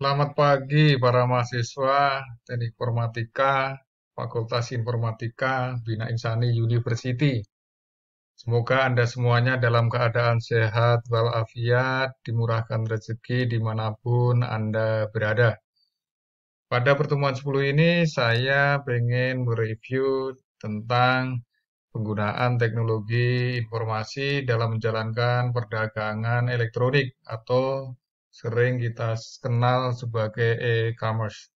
Selamat pagi para mahasiswa Teknik Informatika, Fakultas Informatika, Bina Insani University. Semoga Anda semuanya dalam keadaan sehat walafiat, dimurahkan rezeki dimanapun Anda berada. Pada pertemuan 10 ini, saya ingin mereview tentang penggunaan teknologi informasi dalam menjalankan perdagangan elektronik atau sering kita kenal sebagai e-commerce.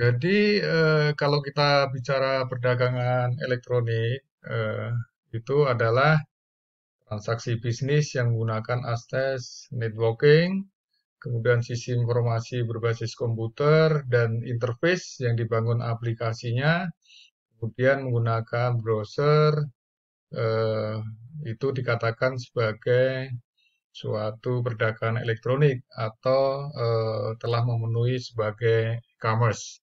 Jadi kalau kita bicara perdagangan elektronik, itu adalah transaksi bisnis yang menggunakan akses networking, kemudian sistem informasi berbasis komputer dan interface yang dibangun aplikasinya, kemudian menggunakan browser, eh, itu dikatakan sebagai suatu perdagangan elektronik atau telah memenuhi sebagai e-commerce.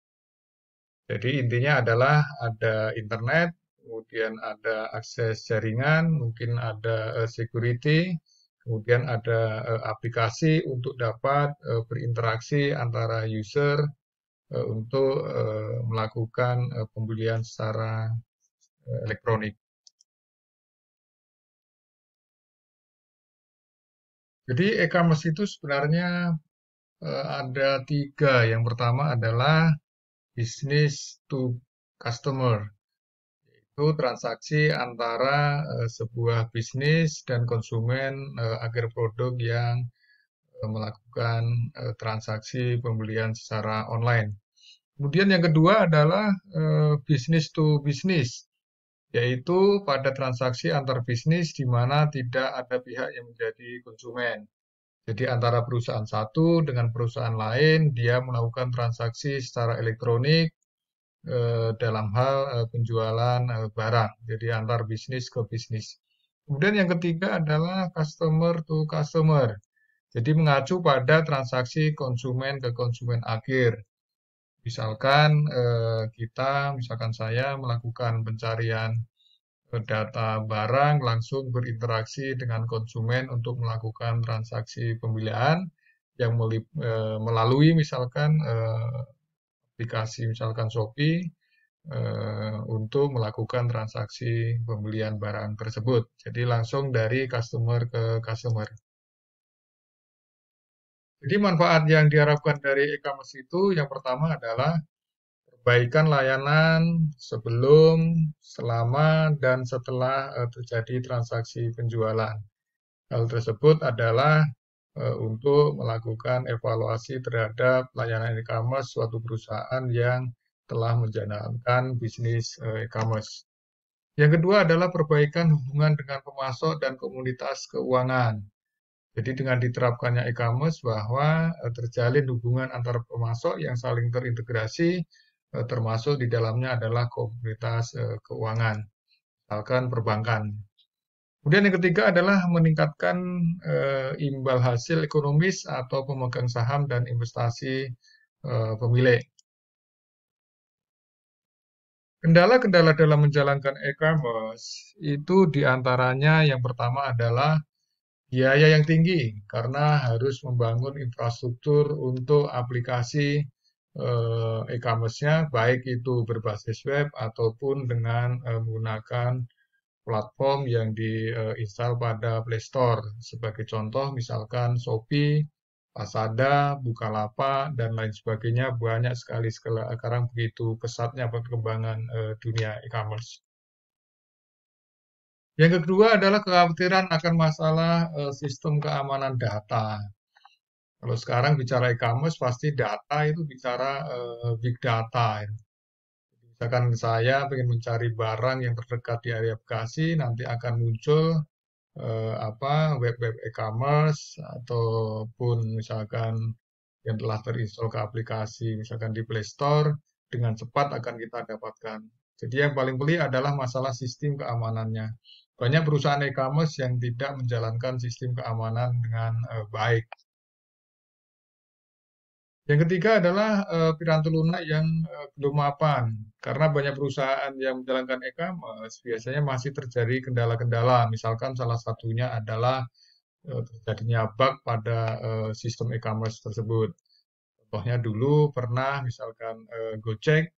Jadi intinya adalah ada internet, kemudian ada akses jaringan, mungkin ada security, kemudian ada aplikasi untuk dapat berinteraksi antara user untuk melakukan pembelian secara elektronik. Jadi e-commerce itu sebenarnya ada tiga. Yang pertama adalah business to customer. Itu transaksi antara sebuah bisnis dan konsumen akhir produk yang melakukan transaksi pembelian secara online. Kemudian yang kedua adalah business to business, yaitu pada transaksi antar bisnis di mana tidak ada pihak yang menjadi konsumen. Jadi antara perusahaan satu dengan perusahaan lain, dia melakukan transaksi secara elektronik dalam hal penjualan barang, jadi antar bisnis ke bisnis. Kemudian yang ketiga adalah customer to customer, jadi mengacu pada transaksi konsumen ke konsumen akhir. Misalkan misalkan saya melakukan pencarian data barang, langsung berinteraksi dengan konsumen untuk melakukan transaksi pembelian yang melalui misalkan aplikasi misalkan Shopee untuk melakukan transaksi pembelian barang tersebut. Jadi langsung dari customer ke customer. Jadi manfaat yang diharapkan dari e-commerce itu yang pertama adalah perbaikan layanan sebelum, selama, dan setelah terjadi transaksi penjualan. Hal tersebut adalah untuk melakukan evaluasi terhadap layanan e-commerce suatu perusahaan yang telah menjalankan bisnis e-commerce. Yang kedua adalah perbaikan hubungan dengan pemasok dan komunitas keuangan. Jadi dengan diterapkannya e-commerce bahwa terjalin hubungan antar pemasok yang saling terintegrasi, termasuk di dalamnya adalah komunitas keuangan, misalkan perbankan. Kemudian yang ketiga adalah meningkatkan imbal hasil ekonomis atau pemegang saham dan investasi pemilik. Kendala-kendala dalam menjalankan e-commerce itu diantaranya yang pertama adalah biaya yang tinggi karena harus membangun infrastruktur untuk aplikasi e-commerce-nya, baik itu berbasis web ataupun dengan menggunakan platform yang diinstal pada Play Store. Sebagai contoh, misalkan Shopee, Lazada, Bukalapak, dan lain sebagainya, banyak sekali sekarang begitu pesatnya perkembangan dunia e-commerce. Yang kedua adalah kekhawatiran akan masalah sistem keamanan data. Kalau sekarang bicara e-commerce, pasti data itu bicara big data. Misalkan saya ingin mencari barang yang terdekat di area Bekasi, nanti akan muncul web-web e-commerce ataupun misalkan yang telah terinstall ke aplikasi misalkan di Play Store dengan cepat akan kita dapatkan. Jadi yang paling pelik adalah masalah sistem keamanannya. Banyak perusahaan e-commerce yang tidak menjalankan sistem keamanan dengan baik. Yang ketiga adalah piranti lunak yang belum mapan. Karena banyak perusahaan yang menjalankan e-commerce, biasanya masih terjadi kendala-kendala. Misalkan salah satunya adalah terjadinya bug pada sistem e-commerce tersebut. Contohnya dulu pernah misalkan Gojek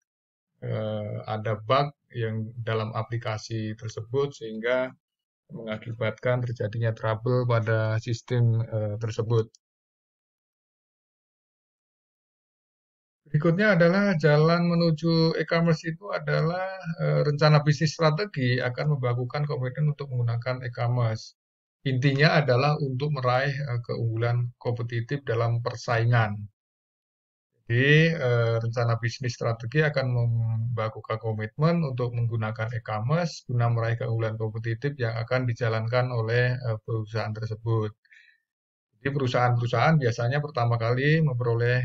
ada bug yang dalam aplikasi tersebut sehingga mengakibatkan terjadinya trouble pada sistem tersebut. Berikutnya adalah jalan menuju e-commerce itu adalah rencana bisnis strategi akan membakukan komitmen untuk menggunakan e-commerce. Intinya adalah untuk meraih keunggulan kompetitif dalam persaingan. Jadi, rencana bisnis strategi akan membakukan komitmen untuk menggunakan e-commerce guna meraih keunggulan kompetitif yang akan dijalankan oleh perusahaan tersebut. Jadi perusahaan-perusahaan biasanya pertama kali memperoleh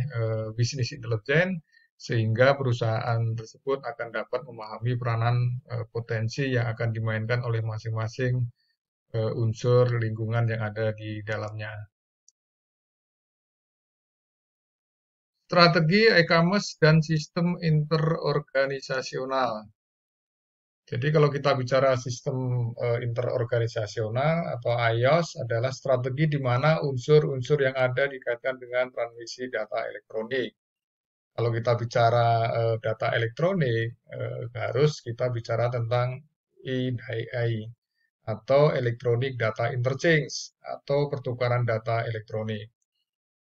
bisnis intelijen sehingga perusahaan tersebut akan dapat memahami peranan potensi yang akan dimainkan oleh masing-masing unsur lingkungan yang ada di dalamnya. Strategi e-commerce dan sistem interorganisasional. Jadi kalau kita bicara sistem interorganisasional atau IOS adalah strategi di mana unsur-unsur yang ada dikaitkan dengan transmisi data elektronik. Kalau kita bicara data elektronik, harus kita bicara tentang EDI atau Electronic Data Interchange atau pertukaran data elektronik.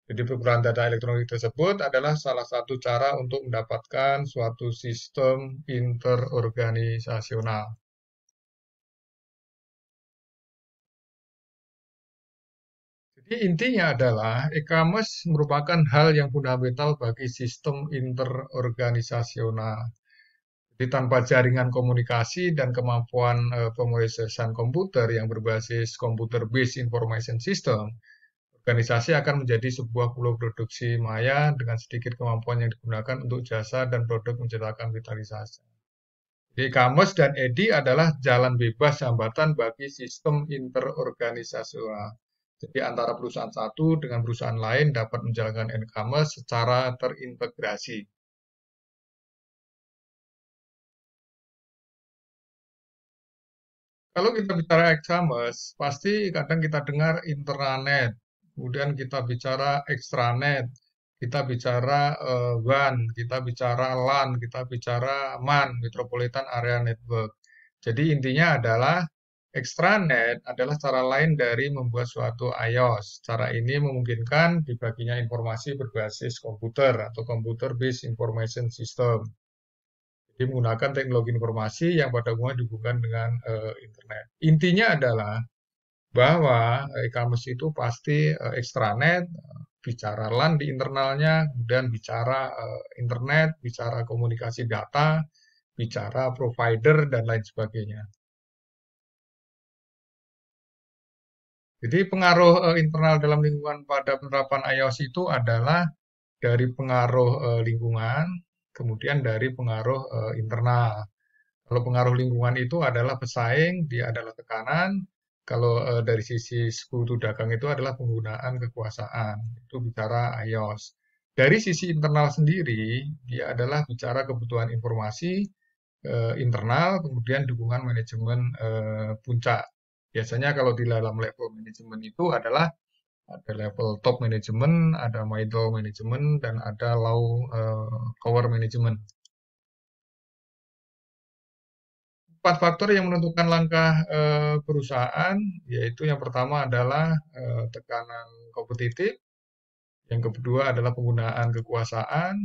Jadi pertukaran data elektronik tersebut adalah salah satu cara untuk mendapatkan suatu sistem interorganisasional. Jadi intinya adalah e-commerce merupakan hal yang fundamental bagi sistem interorganisasional. Jadi tanpa jaringan komunikasi dan kemampuan pemrosesan komputer yang berbasis computer-based information system, organisasi akan menjadi sebuah pulau produksi maya dengan sedikit kemampuan yang digunakan untuk jasa dan produk menciptakan vitalisasi. E-commerce dan EDI adalah jalan bebas hambatan bagi sistem interorganisasional. Jadi antara perusahaan satu dengan perusahaan lain dapat menjalankan e-commerce secara terintegrasi. Kalau kita bicara e-commerce, pasti kadang kita dengar intranet, kemudian kita bicara extranet, kita bicara WAN, kita bicara LAN, kita bicara MAN, Metropolitan Area Network. Jadi intinya adalah extranet adalah cara lain dari membuat suatu IOS. Cara ini memungkinkan dibaginya informasi berbasis komputer atau Computer Based Information System. Jadi menggunakan teknologi informasi yang pada umumnya dihubungkan dengan internet. Intinya adalah bahwa e-commerce itu pasti extranet, bicara LAN di internalnya, kemudian bicara internet, bicara komunikasi data, bicara provider, dan lain sebagainya. Jadi pengaruh internal dalam lingkungan pada penerapan iOS itu adalah dari pengaruh lingkungan, kemudian dari pengaruh internal. Kalau pengaruh lingkungan itu adalah pesaing, dia adalah tekanan. Kalau dari sisi sekutu dagang itu adalah penggunaan kekuasaan. Itu bicara iOS. Dari sisi internal sendiri, dia adalah bicara kebutuhan informasi internal, kemudian dukungan manajemen puncak. Biasanya kalau di dalam level manajemen itu adalah ada level top manajemen, ada middle manajemen, dan ada low core manajemen. 4 faktor yang menentukan langkah perusahaan, yaitu yang pertama adalah tekanan kompetitif, yang kedua adalah penggunaan kekuasaan,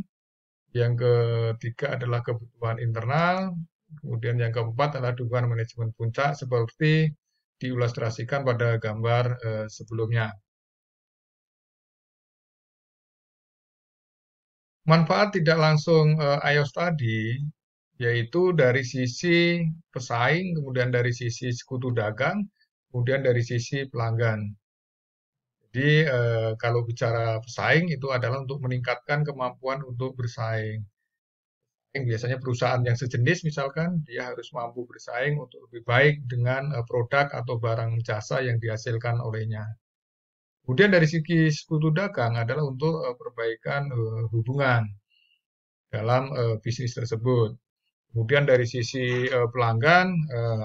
yang ketiga adalah kebutuhan internal, kemudian yang keempat adalah dukungan manajemen puncak seperti diilustrasikan pada gambar sebelumnya. Manfaat tidak langsung iOS tadi, yaitu dari sisi pesaing, kemudian dari sisi sekutu dagang, kemudian dari sisi pelanggan. Jadi kalau bicara pesaing itu adalah untuk meningkatkan kemampuan untuk bersaing. Biasanya perusahaan yang sejenis misalkan dia harus mampu bersaing untuk lebih baik dengan produk atau barang jasa yang dihasilkan olehnya. Kemudian dari segi sekutu dagang adalah untuk perbaikan hubungan dalam bisnis tersebut. Kemudian dari sisi pelanggan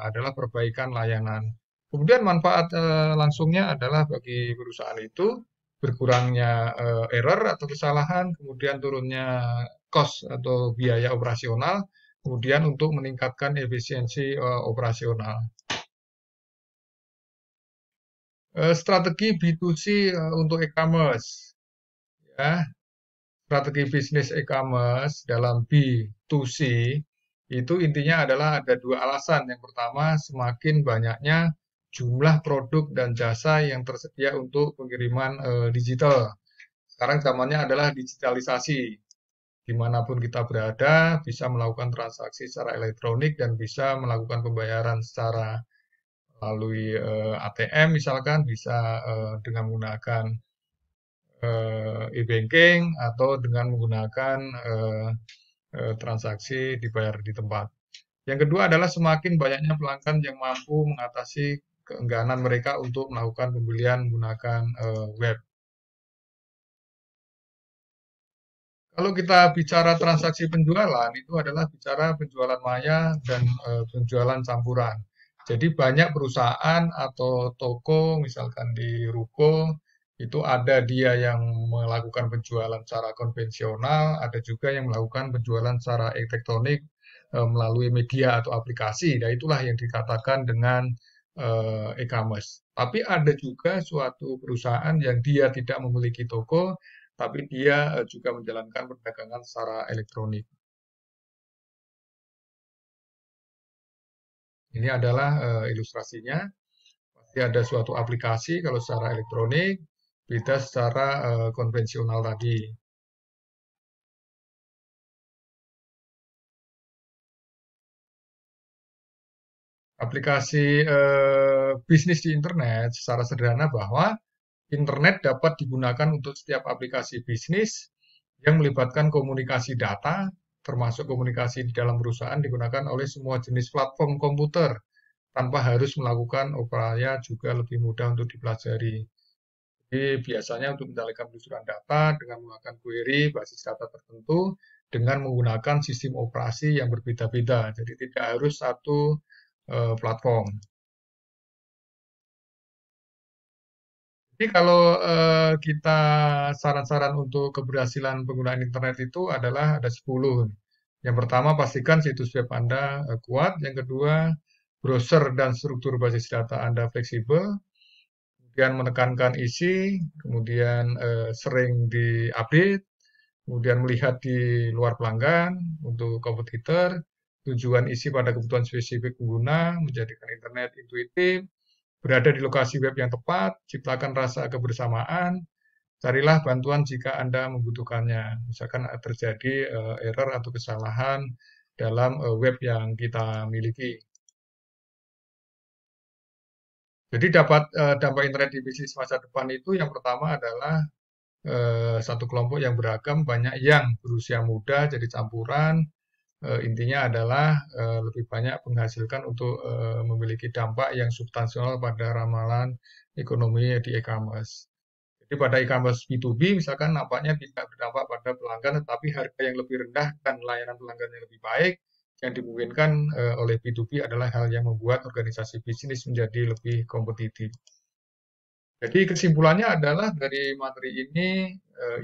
adalah perbaikan layanan. Kemudian manfaat langsungnya adalah bagi perusahaan itu berkurangnya error atau kesalahan, kemudian turunnya cost atau biaya operasional, kemudian untuk meningkatkan efisiensi operasional. Strategi B2C untuk e-commerce, ya. Strategi bisnis e-commerce dalam B2C itu intinya adalah ada dua alasan. Yang pertama, semakin banyaknya jumlah produk dan jasa yang tersedia untuk pengiriman digital. Sekarang zamannya adalah digitalisasi. Dimanapun kita berada, bisa melakukan transaksi secara elektronik dan bisa melakukan pembayaran secara melalui ATM misalkan, bisa dengan menggunakan e-banking atau dengan menggunakan transaksi dibayar di tempat. Yang kedua adalah semakin banyaknya pelanggan yang mampu mengatasi keengganan mereka untuk melakukan pembelian menggunakan web. Kalau kita bicara transaksi penjualan, itu adalah bicara penjualan maya dan penjualan campuran. Jadi banyak perusahaan atau toko, misalkan di ruko, itu ada dia yang melakukan penjualan secara konvensional, ada juga yang melakukan penjualan secara elektronik melalui media atau aplikasi. Nah, itulah yang dikatakan dengan e-commerce. Tapi ada juga suatu perusahaan yang dia tidak memiliki toko, tapi dia juga menjalankan perdagangan secara elektronik. Ini adalah ilustrasinya. Pasti ada suatu aplikasi kalau secara elektronik, beda secara konvensional tadi. Aplikasi bisnis di internet secara sederhana bahwa internet dapat digunakan untuk setiap aplikasi bisnis yang melibatkan komunikasi data, termasuk komunikasi di dalam perusahaan digunakan oleh semua jenis platform komputer tanpa harus melakukan upaya juga lebih mudah untuk dipelajari. Jadi biasanya untuk mendapatkan penelusuran data dengan menggunakan query basis data tertentu dengan menggunakan sistem operasi yang berbeda-beda. Jadi tidak harus satu platform. Jadi kalau kita saran-saran untuk keberhasilan penggunaan internet itu adalah ada 10. Yang pertama pastikan situs web Anda kuat. Yang kedua browser dan struktur basis data Anda fleksibel. Kemudian menekankan isi, kemudian sering diupdate, kemudian melihat di luar pelanggan untuk kompetitor, tujuan isi pada kebutuhan spesifik pengguna, menjadikan internet intuitif, berada di lokasi web yang tepat, ciptakan rasa kebersamaan, carilah bantuan jika Anda membutuhkannya. Misalkan terjadi error atau kesalahan dalam web yang kita miliki. Jadi dampak internet di bisnis masa depan itu yang pertama adalah satu kelompok yang beragam, banyak yang berusia muda jadi campuran. Intinya adalah lebih banyak menghasilkan untuk memiliki dampak yang substansial pada ramalan ekonomi di e-commerce. Jadi pada e-commerce B2B misalkan nampaknya tidak berdampak pada pelanggan, tetapi harga yang lebih rendah dan layanan pelanggan yang lebih baik yang dimungkinkan oleh B2B adalah hal yang membuat organisasi bisnis menjadi lebih kompetitif. Jadi kesimpulannya adalah dari materi ini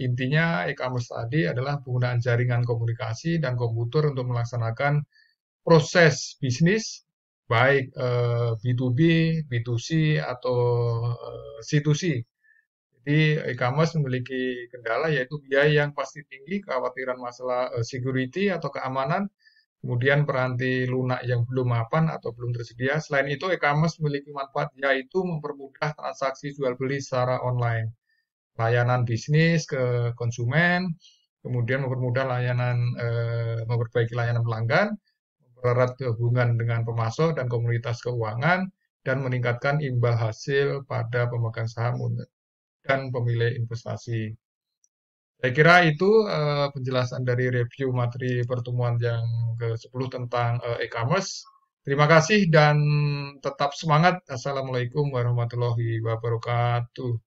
intinya e-commerce tadi adalah penggunaan jaringan komunikasi dan komputer untuk melaksanakan proses bisnis baik B2B, B2C atau C2C. Jadi e-commerce memiliki kendala yaitu biaya yang pasti tinggi, kekhawatiran masalah security atau keamanan, kemudian peranti lunak yang belum mapan atau belum tersedia. Selain itu, e-commerce memiliki manfaat yaitu mempermudah transaksi jual beli secara online, layanan bisnis ke konsumen, kemudian mempermudah layanan, memperbaiki layanan pelanggan, mempererat hubungan dengan pemasok dan komunitas keuangan, dan meningkatkan imbal hasil pada pemegang saham dan pemilih investasi. Saya kira itu penjelasan dari review materi pertemuan yang ke-10 tentang e-commerce. Terima kasih dan tetap semangat. Assalamualaikum warahmatullahi wabarakatuh.